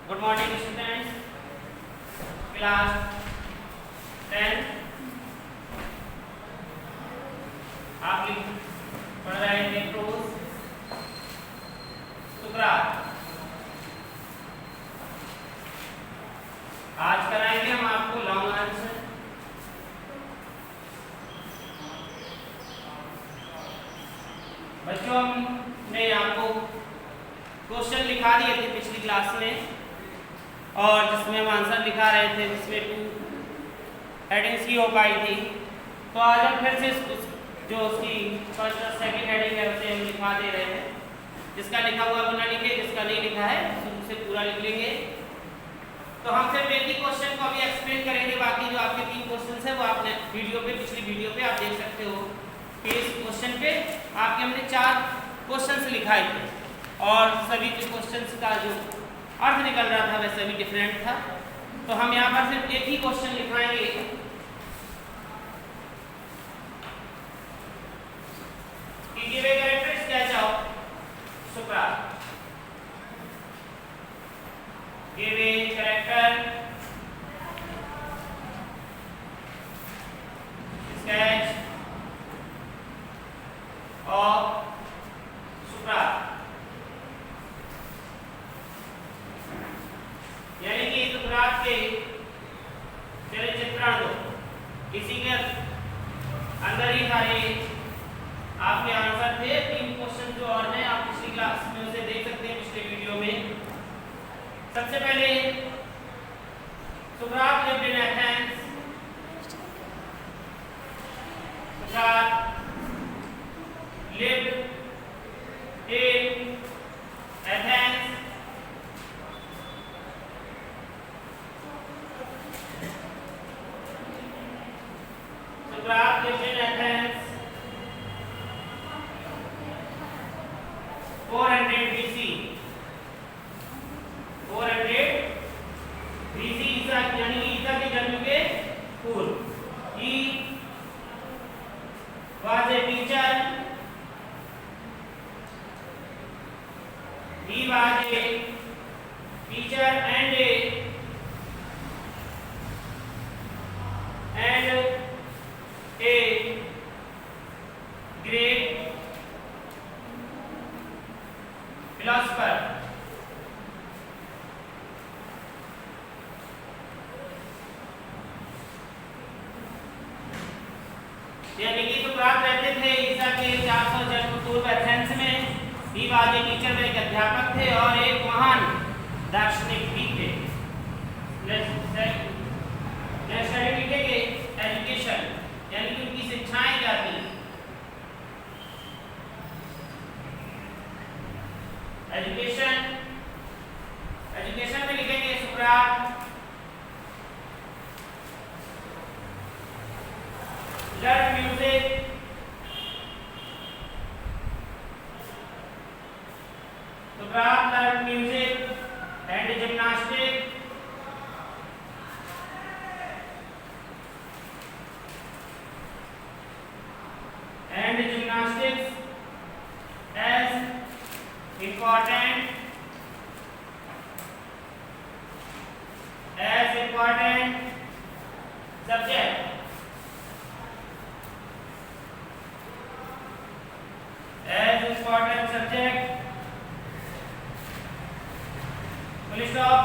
Good morning students, class 10। आप पढ़ रहे थे प्रोज सुकरात। आज कराएंगे हम आपको लॉन्ग आंसर। बच्चों, हमने आपको क्वेश्चन लिखा दिए थे पिछली क्लास में और जिसमें हम आंसर लिखा रहे थे, जिसमें 2 हेडिंग्स की हो पाई थी। तो आज हम फिर से जो उसकी फर्स्ट और सेकंड हेडिंग है उसे हम लिखा दे रहे हैं। जिसका लिखा हुआ वो ना लिखे, जिसका नहीं लिखा है शुरू से पूरा लिख लेंगे। तो हम सिर्फ एक ही क्वेश्चन को अभी एक्सप्लेन करेंगे, बाकी जो आपके 3 क्वेश्चन है वो आपने पिछली वीडियो पे आप देख सकते हो कि इस क्वेश्चन पे आपके हमने 4 क्वेश्चंस लिखाए थे और सभी के क्वेश्चंस का जो अर्थ निकल रहा था वह सभी डिफरेंट था। तो हम यहाँ पर सिर्फ एक ही क्वेश्चन लिखाएंगे कि give a character sketch of सुकरात। Give a character sketch of सुकरात। यानी कि सुकरात के चरित्र दो। इसी के अंदर ही सारे आपके आंसर थे। 3 क्वेश्चन जो और हैं आप पिछली क्लास में उसे देख सकते हैं, पिछले वीडियो में। सबसे पहले सुकरात lived in Athens. Sukrat lived in Athens. Socrates lived in Athens 400 BC. 400 BC ईसा यानी ईसा के जन्म के पूर्व। He was a teacher. He was a teacher and a great philosopher. यानी कि सुकरात रहते थे ईसा के 400 जन्म पूर्व एथेंस में। ही वाज ए टीचर में एक अध्यापक थे और एक महान दार्शनिक भी थे। लिखेंगे एजुकेशन, यानी कि उनकी शिक्षाएं क्या थी। एजुकेशन में लिखेंगे सुकरात learn music. Socrates learned music and gymnastics. And gymnastics as important subject. As important subject. Full stop.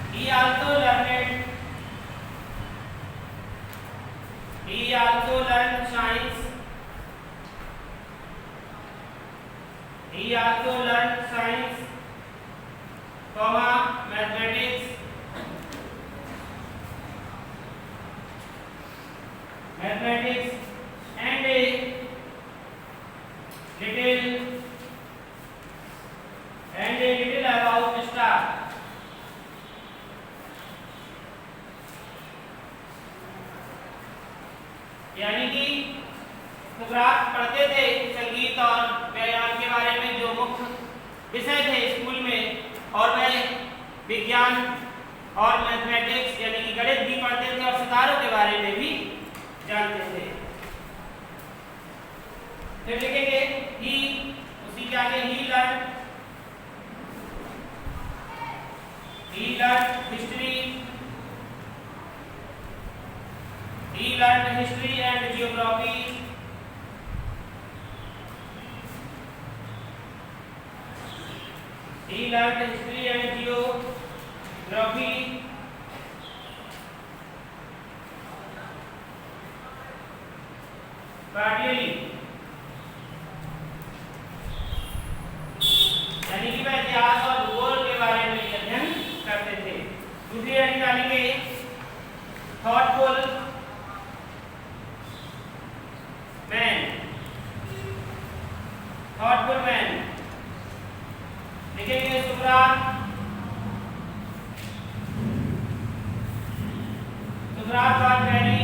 He also learned science. He also learned science, mathematics, and a little about star. यानी कि सुकरात पढ़ते थे संगीत और व्यायाम के बारे में, जो मुख्य विषय थे स्कूल में, और वह विज्ञान और मैथमेटिक्स यानी कि गणित भी पढ़ते थे और सितारों के बारे में भी जानते थे। फिर लिखेंगे ही, उसी के आगे ही He learned history. He learned history and geography. He learned history and geography. Partially. यानी कि वह इतिहास और भूगोल के बारे में अध्ययन करते थे। दूसरी हेडिंग डालेंगे थॉटफुल मैन। थॉटफुल मैन लिखेंगे सुकरात। सुकरात was very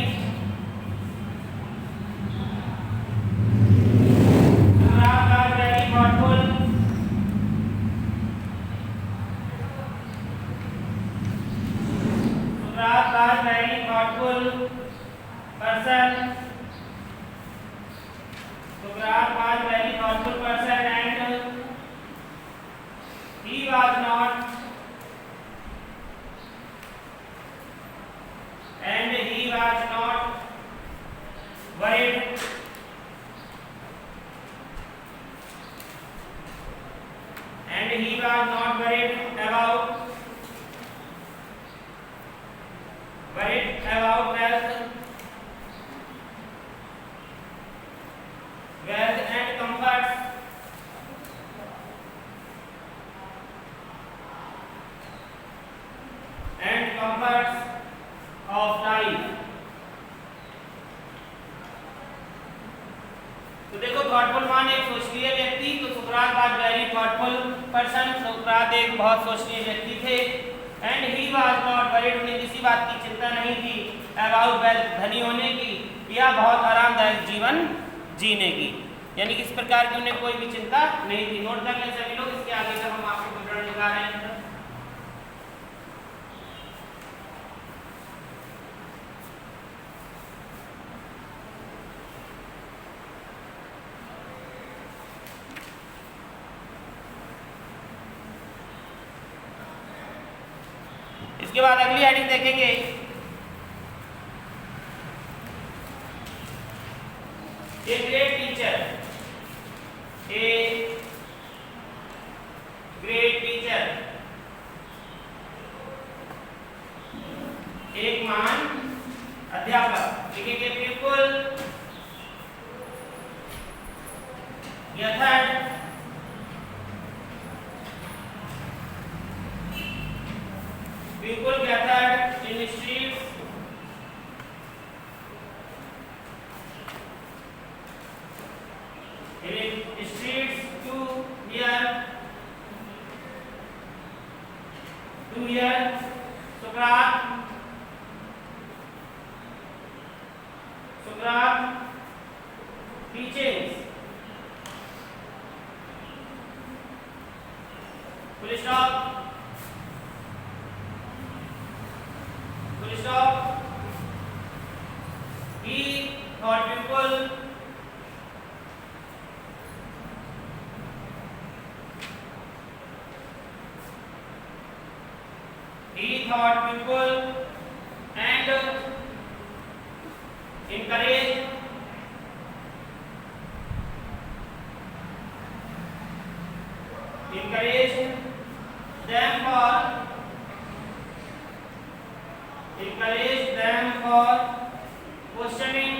thoughtful. Socrates was very thoughtful person. Socrates was very thoughtful person and he was not worried about wealth and comforts. Of life. तो देखो थॉटफुल मान एक सोचनीय व्यक्ति, तो सुकरात वाज वेरी थॉटफुल पर्सन। सुकरात एक बहुत सोचनीय व्यक्ति थे। And he was not worried, उन्हें किसी बात की चिंता नहीं थी अबाउट वेल्थ, धनी होने की या बहुत आरामदायक जीवन जीने की, यानी कि इस प्रकार की उन्हें कोई भी चिंता नहीं थी। नोट कर लें सभी लोग, इसके आगे का हम आपको विवरण दिखा रहे हैं। इसके बाद अगली हेडिंग देखेंगे a great teacher. A great teacher, एक महान अध्यापक। लिखेंगे पीपल यथार्थ people gathered in streets to hear Socrates teachings. Full stop. He thought people and encouraged them for questioning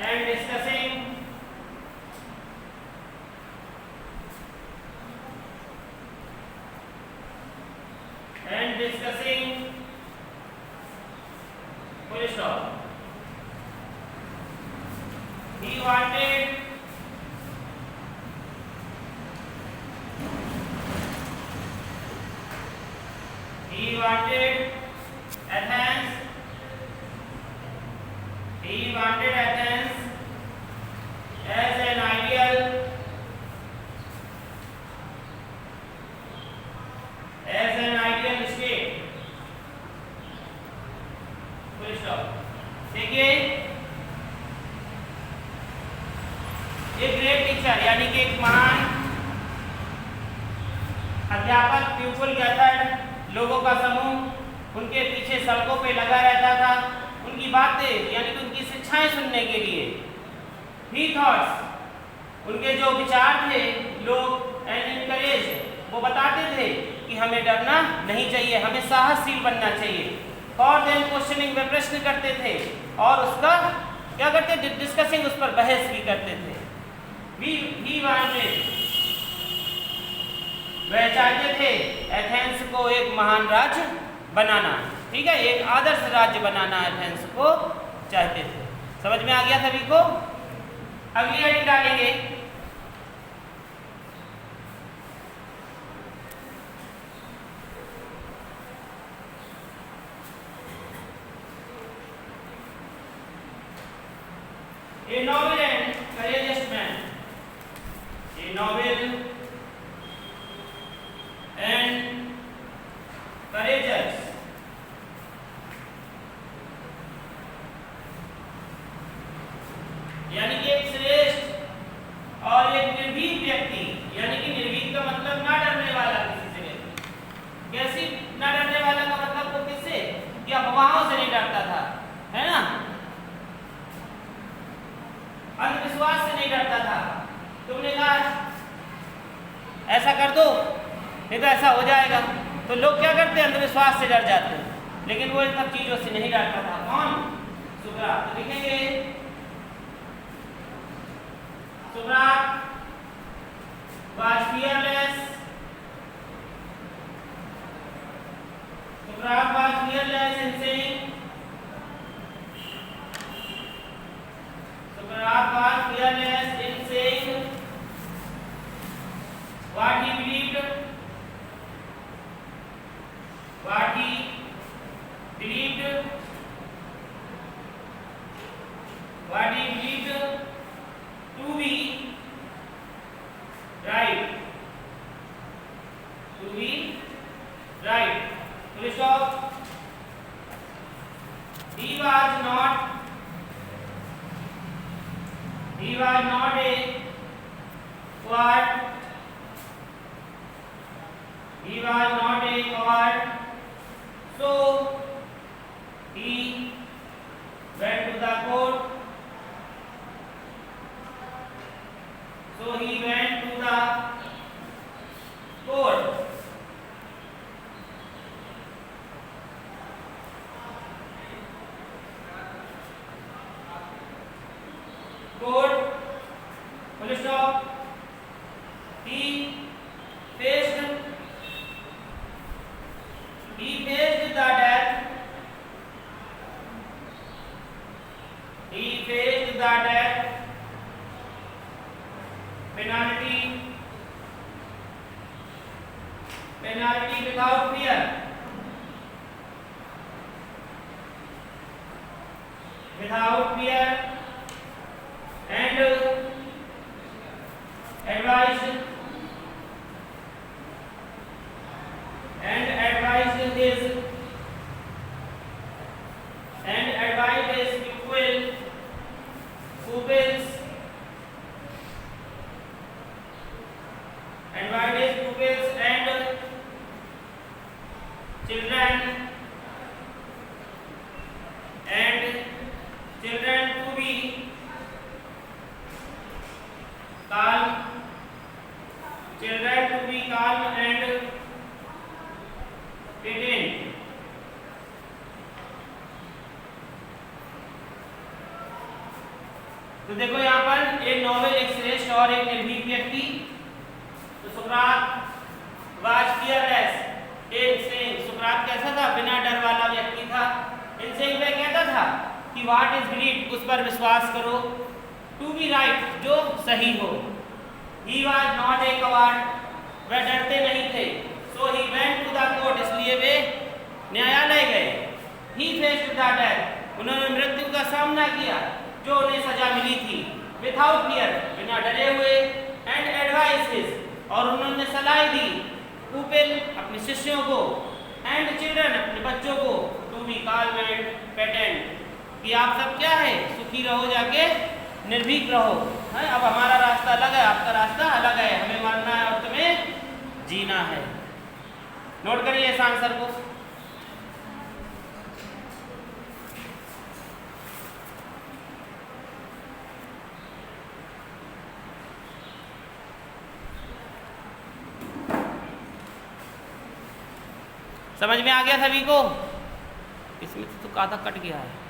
and discussing full stop. He wanted Athens. He wanted Athens as an ideal state. Full stop. देखिए, एक great teacher यानी कि एक महान अध्यापक, pupal gathered, लोगों का समूह उनके पीछे सड़कों पे लगा रहता था उनकी बातें यानी कि उनकी शिक्षाएं सुनने के लिए। ही थॉट्स, उनके जो विचार थे, लोग एंड इनकरेज, वो बताते थे कि हमें डरना नहीं चाहिए, हमें साहसशील बनना चाहिए। और देन क्वेश्चनिंग, वे प्रश्न करते थे और उसका क्या करते थे, डिस्कसिंग, उस पर बहस भी करते थे। ही वांटेड, वह चाहते थे एथेंस को एक महान राज्य बनाना, ठीक है, एक आदर्श राज्य बनाना एथेंस को चाहते थे। समझ में आ गया सभी को? अगली हेडिंग डालेंगे A noble and courageous man. A noble and courageous. यानी कि एक श्रेष्ठ और एक निर्भीक व्यक्ति, यानी कि निर्भीक का मतलब ना डरने वाला किसी से व्यक्ति। कैसी ना डरने वाला का मतलब वो किससे, कि अफवाहों से नहीं डरता था, है ना, अंधविश्वास से नहीं डरता था। तुमने कहा ऐसा कर दो नहीं तो ऐसा हो जाएगा, तो लोग क्या करते हैं, अंधविश्वास से डर जाते हैं, लेकिन वो इन सब चीजों से नहीं डरता था। कौन? सुकरात। तो लिखेंगे सुकरात was fearless. Socrates was fearless in saying. Socrates was fearless in saying what he believed. What he believed. What he believed to be right. To be right. Full stop. He was not a coward. He was not a coward. So he went to the court. So he went to the court. Court. Full stop. He faced the death. He faced the death penalty without fear. Without fear, and advised his pupils and children to be calm and patient. तो देखो यहाँ पर एक Nobel, एक श्रेष्ठ और एक निर्भीक व्यक्ति। तो सुकरात was fearless in saying, सुकरात कैसा था, बिना डर वाला व्यक्ति था। in saying वह कहता था कि what is believed, उस पर विश्वास करो, to be right, जो सही हो। he was not a coward, वह डरते नहीं थे। so he went to the court, इसलिए वे न्यायालय गए। he faced the death, उन्होंने मृत्यु का सामना किया जो उन्हें सजा मिली थी। विदाउट फियर, बिना डरे हुए। एंड एडवाइस हिज, और उन्होंने सलाह दी। पीपल, अपने शिष्यों को। एंड चिल्ड्रन, अपने बच्चों को। To be calm and patient, कि आप सब क्या है, सुखी रहो जाके निर्भीक रहो। है, अब हमारा रास्ता अलग है, आपका रास्ता अलग है, हमें मरना है और तुम्हें जीना है। नोट करिए इस आंसर को। समझ में आ गया सभी को? इसमें तो आधा कट गया है।